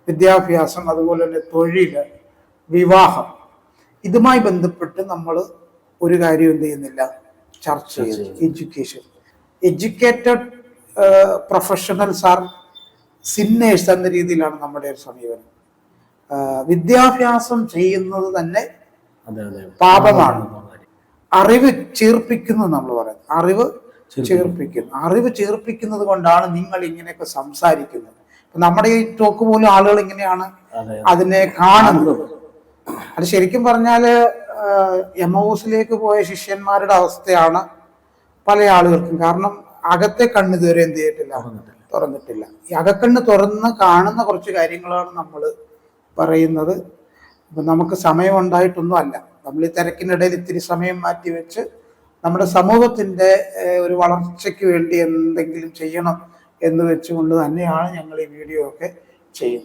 വിദ്യാഭ്യാസം, അതുപോലെ തന്നെ തൊഴിൽ, വിവാഹം, ഇതുമായി ബന്ധപ്പെട്ട് നമ്മൾ ഒരു കാര്യം എന്ത് ചെയ്യുന്നില്ല, ചർച്ച ചെയ്യുന്നു. എഡ്യൂക്കേറ്റഡ് പ്രൊഫഷണൽസ് ആർ സിന്നേഴ്സ് എന്ന രീതിയിലാണ് നമ്മുടെ ഒരു സമീപനം. വിദ്യാഭ്യാസം ചെയ്യുന്നത് തന്നെ പാപമാണ്. അറിവ് ചേർപ്പിക്കുന്നു നമ്മൾ പറയുന്നത്, അറിവ് ചേർപ്പിക്കുന്നത് കൊണ്ടാണ് നിങ്ങൾ ഇങ്ങനെയൊക്കെ സംസാരിക്കുന്നത്. നമ്മുടെ ഈ ടോക്ക് പോലും ആളുകൾ ഇങ്ങനെയാണ് അതിനെ കാണുന്നത്. അത് ശരിക്കും പറഞ്ഞാല് എമൗസിലേക്ക് പോയ ശിഷ്യന്മാരുടെ അവസ്ഥയാണ് പല ആളുകൾക്കും. കാരണം അകത്തെ കണ്ണ് ഇതുവരെ എന്ത് ചെയ്തിട്ടില്ല, തുറന്നിട്ടില്ല. ഈ അകക്കണ്ണ് തുറന്ന് കാണുന്ന കുറച്ച് കാര്യങ്ങളാണ് നമ്മൾ പറയുന്നത്. അപ്പൊ നമുക്ക് സമയം ഉണ്ടായിട്ടൊന്നും അല്ല, നമ്മൾ ഈ തിരക്കിനിടയിൽ ഇത്തിരി സമയം മാറ്റി വെച്ച് നമ്മുടെ സമൂഹത്തിന്റെ ഒരു വളർച്ചയ്ക്ക് വേണ്ടി എന്തെങ്കിലും ചെയ്യണം എന്ന് വെച്ചുകൊണ്ട് തന്നെയാണ് ഞങ്ങൾ ഈ വീഡിയോ ഒക്കെ ചെയ്യുന്നത്.